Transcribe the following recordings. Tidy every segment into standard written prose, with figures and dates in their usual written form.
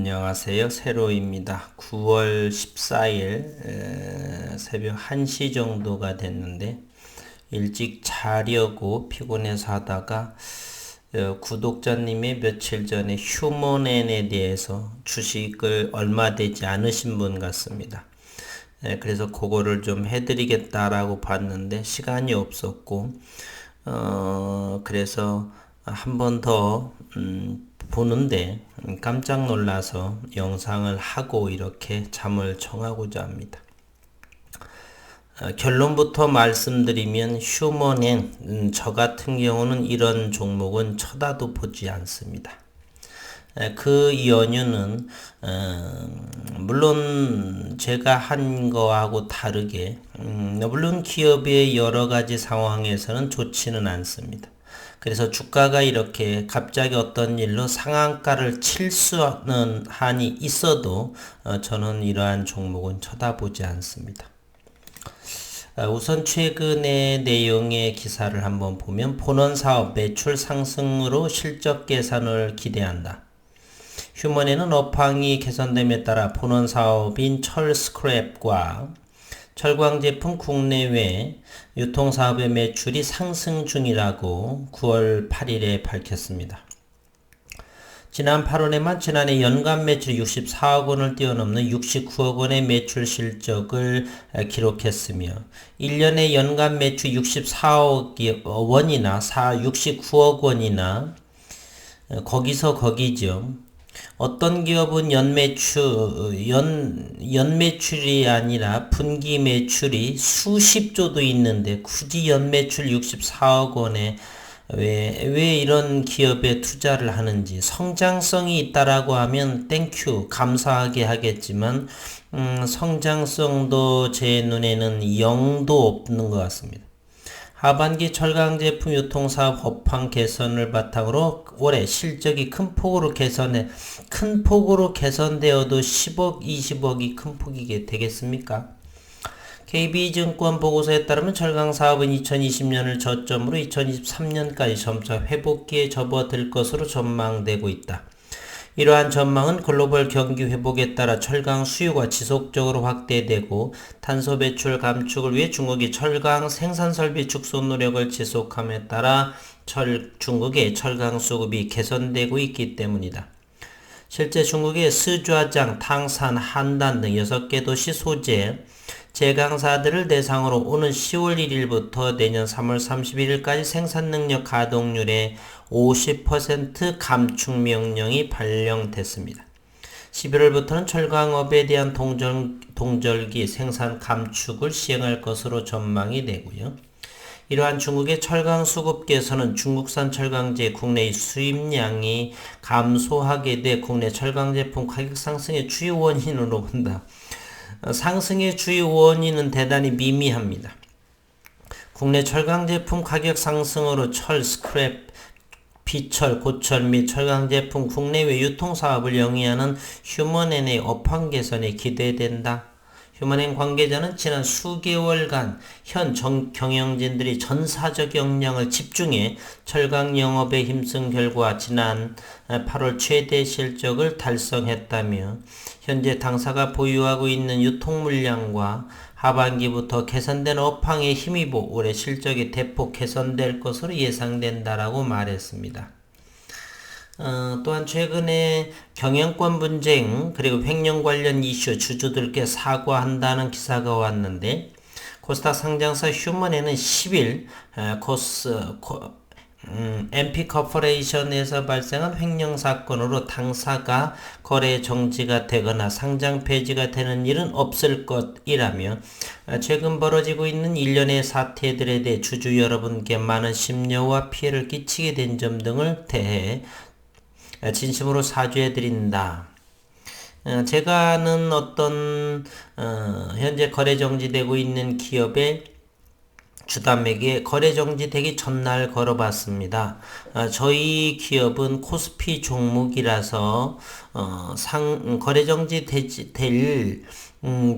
안녕하세요. 세로입니다. 9월 14일 새벽 1시 정도가 됐는데 일찍 자려고 피곤해서 하다가 구독자님이 며칠 전에 휴먼엔에 대해서 주식을 얼마 되지 않으신 분 같습니다. 그래서 그거를 좀 해드리겠다라고 봤는데 시간이 없었고 그래서 한 번 더 보는데 깜짝 놀라서 영상을 하고 이렇게 잠을 청하고자 합니다. 결론부터 말씀드리면 휴먼엔 저 같은 경우는 이런 종목은 쳐다도 보지 않습니다. 그 연유는 물론 제가 한 거하고 다르게 물론 기업의 여러 가지 상황에서는 좋지는 않습니다. 그래서 주가가 이렇게 갑자기 어떤 일로 상한가를 칠 수는 한이 있어도 저는 이러한 종목은 쳐다보지 않습니다. 우선 최근의 내용의 기사를 한번 보면 본원사업 매출 상승으로 실적 개선을 기대한다. 휴먼에는 업황이 개선됨에 따라 본원사업인 철 스크랩과 철광 제품 국내외 유통사업의 매출이 상승 중이라고 9월 8일에 밝혔습니다. 지난 8월에만 지난해 연간 매출 64억 원을 뛰어넘는 69억 원의 매출 실적을 기록했으며 1년에 연간 매출 64억 원이나 69억 원이나 거기서 거기죠. 어떤 기업은 연매출이 아니라 분기 매출이 수십조도 있는데 굳이 연매출 64억 원에 왜 이런 기업에 투자를 하는지, 성장성이 있다라고 하면 땡큐 감사하게 하겠지만 성장성도 제 눈에는 0도 없는 것 같습니다. 하반기 철강 제품 유통사업 업황 개선을 바탕으로 올해 실적이 큰 폭으로 개선되어도 10억, 20억이 큰 폭이 되겠습니까? KB증권 보고서에 따르면 철강 사업은 2020년을 저점으로 2023년까지 점차 회복기에 접어들 것으로 전망되고 있다. 이러한 전망은 글로벌 경기 회복에 따라 철강 수요가 지속적으로 확대되고 탄소 배출 감축을 위해 중국이 철강 생산 설비 축소 노력을 지속함에 따라 중국의 철강 수급이 개선되고 있기 때문이다. 실제 중국의 스좌장, 탕산, 한단 등 6개 도시 소재 제강사들을 대상으로 오는 10월 1일부터 내년 3월 31일까지 생산능력 가동률의 50% 감축 명령이 발령됐습니다. 11월부터는 철강업에 대한 동절기 생산 감축을 시행할 것으로 전망이 되고요. 이러한 중국의 철강 수급 개선은 중국산 철강제 국내의 수입량이 감소하게 돼 국내 철강 제품 가격 상승의 주요 원인으로 본다. 상승의 주요 원인은 대단히 미미합니다. 국내 철강 제품 가격 상승으로 철, 스크랩, 비철, 고철 및 철강 제품 국내외 유통 사업을 영위하는 휴먼엔의 업황 개선에 기대된다. 휴먼엔 관계자는 지난 수개월간 현 경영진들이 전사적 역량을 집중해 철강 영업에 힘쓴 결과 지난 8월 최대 실적을 달성했다며 현재 당사가 보유하고 있는 유통 물량과 하반기부터 개선된 업황에 힘입어 올해 실적이 대폭 개선될 것으로 예상된다라고 말했습니다. 또한 최근에 경영권 분쟁 그리고 횡령 관련 이슈 주주들께 사과한다는 기사가 왔는데 코스닥 상장사 휴먼에는 10일 MP 코퍼레이션에서 발생한 횡령 사건으로 당사가 거래 정지가 되거나 상장 폐지가 되는 일은 없을 것이라며 최근 벌어지고 있는 일련의 사태들에 대해 주주 여러분께 많은 심려와 피해를 끼치게 된 점 등을 대해 진심으로 사죄해드린다. 제가 아는 어떤 현재 거래 정지되고 있는 기업의 주담에게 거래 정지되기 전날 걸어봤습니다. 저희 기업은 코스피 종목이라서 거래 정지될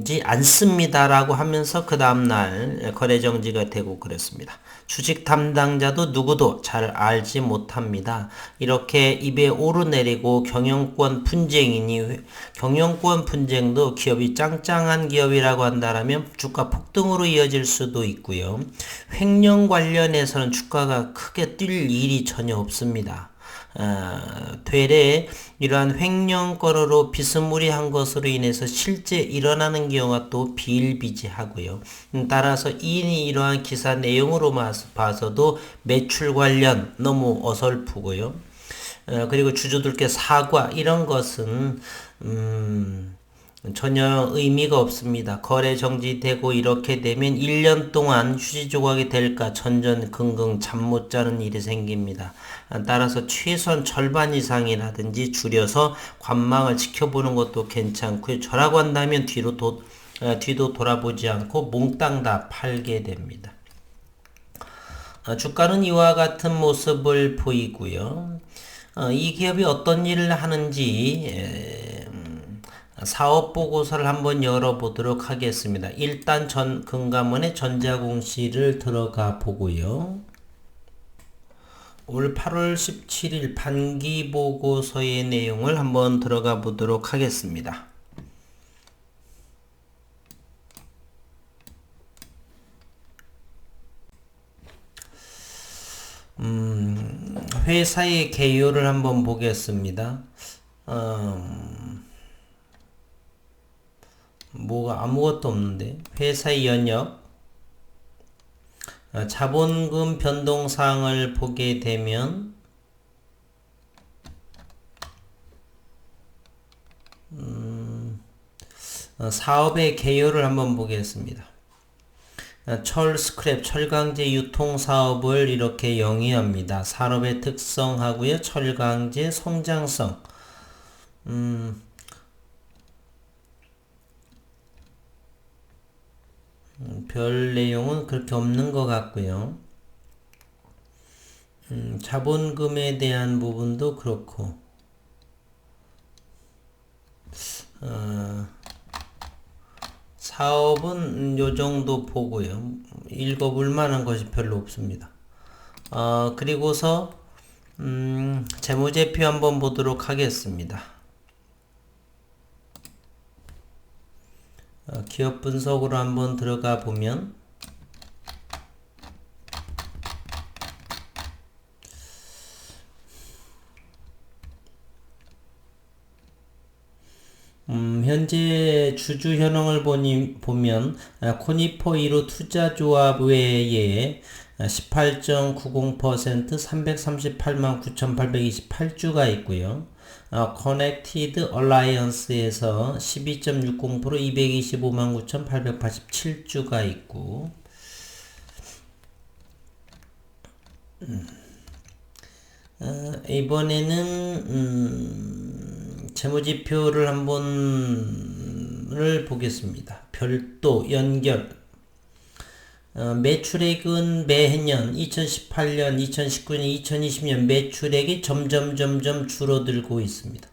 지 않습니다라고 하면서 그 다음날 거래 정지가 되고 그랬습니다. 주식 담당자도 누구도 잘 알지 못합니다. 이렇게 입에 오르내리고 경영권 분쟁이니 경영권 분쟁도 기업이 짱짱한 기업이라고 한다면 주가 폭등으로 이어질 수도 있고요. 횡령 관련해서는 주가가 크게 뛸 일이 전혀 없습니다. 되레 이러한 횡령거래로 비스무리한 것으로 인해서 실제 일어나는 경우가 또 비일비재하고요. 따라서 이러한 기사 내용으로 봐서도 매출 관련 너무 어설프고요. 그리고 주주들께 사과 이런 것은 전혀 의미가 없습니다. 거래 정지되고 이렇게 되면 1년 동안 휴지 조각이 될까 전전긍긍 잠 못 자는 일이 생깁니다. 따라서 최소한 절반 이상이라든지 줄여서 관망을 지켜보는 것도 괜찮고요. 저라고 한다면 뒤도 돌아보지 않고 몽땅 다 팔게 됩니다. 주가는 이와 같은 모습을 보이고요. 이 기업이 어떤 일을 하는지 사업 보고서를 한번 열어보도록 하겠습니다. 일단 금감원의 전자공시를 들어가 보고요. 올 8월 17일 반기 보고서의 내용을 한번 들어가 보도록 하겠습니다. 회사의 개요를 한번 보겠습니다. 뭐가 아무것도 없는데 회사의 연역 자본금 변동사항을 보게 되면 사업의 개요를 한번 보겠습니다. 스크랩 철강제 유통사업을 이렇게 영위합니다. 산업의 특성하고요. 철강제 성장성 별 내용은 그렇게 없는 것 같고요. 자본금에 대한 부분도 그렇고 사업은 요 정도 보고요. 읽어볼 만한 것이 별로 없습니다. 그리고서 재무제표 한번 보도록 하겠습니다. 기업 분석으로 한번 들어가 보면 현재 주주 현황을 보면 코니퍼 1호 투자조합 외에 18.90% 338만 9,828주가 있고요. 커넥티드 얼라이언스에서 12.60% 225만 9,887주가 있고 이번에는 재무지표를 한번 보겠습니다. 별도 연결 매출액은 매년 2018년, 2019년, 2020년 매출액이 점점 줄어들고 있습니다.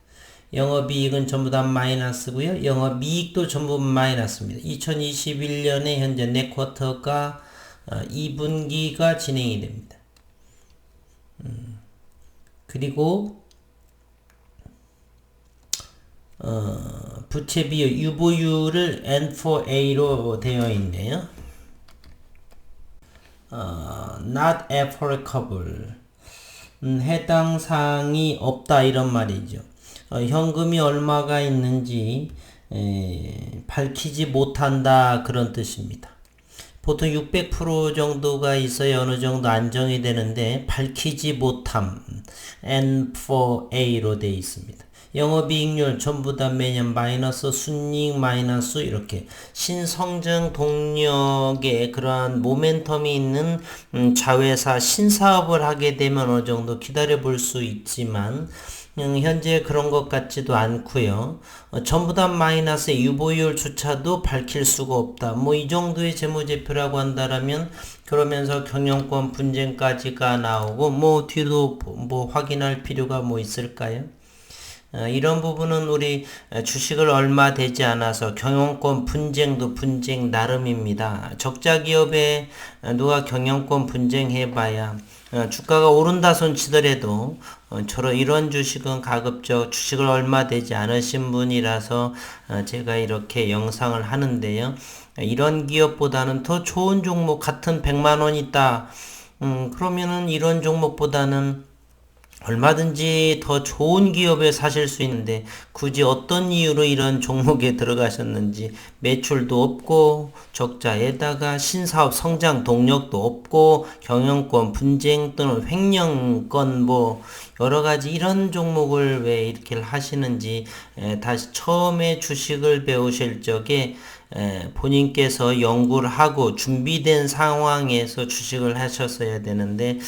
영업이익은 전부 다 마이너스고요. 영업이익도 전부 마이너스입니다. 2021년에 현재 네 쿼터가 2분기가 진행이 됩니다. 그리고 부채 비율 유보율을 N4A로 되어 있네요. not applicable 해당 사항이 없다 이런 말이죠. 현금이 얼마가 있는지 밝히지 못한다 그런 뜻입니다. 보통 600% 정도가 있어야 어느 정도 안정이 되는데 밝히지 못함 N4A로 되어 있습니다. 영업이익률 전부 다 매년 마이너스, 순이익 마이너스 이렇게 신성장 동력에 그러한 모멘텀이 있는 자회사 신사업을 하게 되면 어느 정도 기다려 볼 수 있지만 현재 그런 것 같지도 않고요. 전부 다 마이너스의 유보율조차도 밝힐 수가 없다. 뭐 이 정도의 재무제표라고 한다라면 그러면서 경영권 분쟁까지가 나오고 뭐 뒤로 뭐 확인할 필요가 뭐 있을까요? 이런 부분은 우리 주식을 얼마 되지 않아서 경영권 분쟁도 분쟁 나름입니다. 적자 기업에 누가 경영권 분쟁해봐야 주가가 오른다 손치더라도 저런 이런 주식은 가급적 주식을 얼마 되지 않으신 분이라서 제가 이렇게 영상을 하는데요. 이런 기업보다는 더 좋은 종목 같은 100만 원 있다. 그러면은 이런 종목보다는 얼마든지 더 좋은 기업에 사실 수 있는데 굳이 어떤 이유로 이런 종목에 들어가셨는지 매출도 없고 적자에다가 신사업 성장 동력도 없고 경영권 분쟁 또는 횡령권 뭐 여러가지 이런 종목을 왜 이렇게 하시는지 다시 처음에 주식을 배우실 적에 본인께서 연구를 하고 준비된 상황에서 주식을 하셨어야 되는데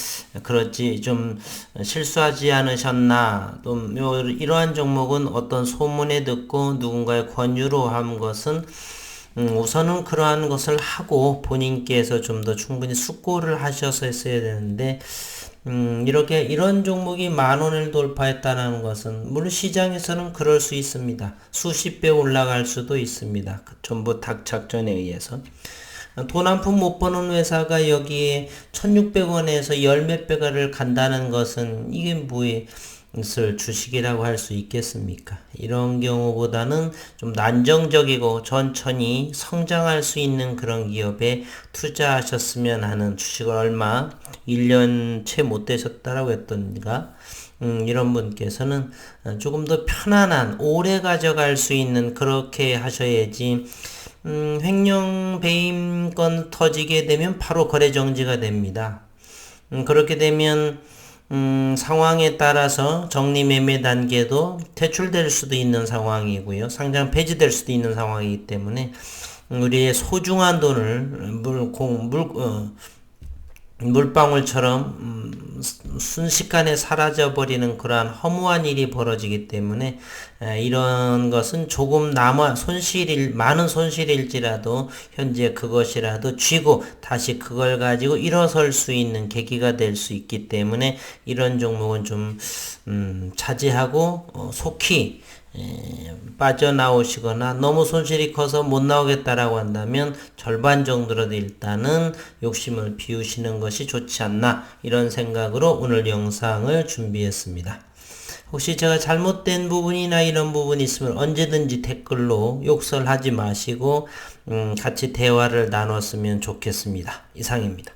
그렇지 좀 실수하지 않으셨나. 또 이러한 종목은 어떤 소문에 듣고 누군가의 권유로 한 것은 우선은 그러한 것을 하고 본인께서 좀 더 충분히 숙고를 하셔서 했어야 되는데 이렇게 이런 종목이 10,000원을 돌파했다는 것은 물론 시장에서는 그럴 수 있습니다. 수십 배 올라갈 수도 있습니다. 전부 닭작전에 의해서. 돈 한 푼 못 버는 회사가 여기에 1,600원에서 열 몇 배가를 간다는 것은 이게 무엇을 주식이라고 할 수 있겠습니까? 이런 경우보다는 좀 난정적이고 천천히 성장할 수 있는 그런 기업에 투자하셨으면 하는 주식을 얼마 1년 채 못 되셨다라고 했던가 이런 분께서는 조금 더 편안한 오래 가져갈 수 있는 그렇게 하셔야지 횡령 배임건 터지게 되면 바로 거래 정지가 됩니다. 그렇게 되면 상황에 따라서 정리매매 단계도 퇴출될 수도 있는 상황이고요. 상장 폐지될 수도 있는 상황이기 때문에 우리의 소중한 돈을 물방울처럼 순식간에 사라져버리는 그러한 허무한 일이 벌어지기 때문에 이런 것은 조금 많은 손실일지라도 현재 그것이라도 쥐고 다시 그걸 가지고 일어설 수 있는 계기가 될 수 있기 때문에 이런 종목은 좀 자제하고 속히 빠져나오시거나 너무 손실이 커서 못 나오겠다라고 한다면 절반 정도라도 일단은 욕심을 비우시는 것이 좋지 않나 이런 생각으로 오늘 영상을 준비했습니다. 혹시 제가 잘못된 부분이나 이런 부분이 있으면 언제든지 댓글로 욕설하지 마시고 같이 대화를 나눴으면 좋겠습니다. 이상입니다.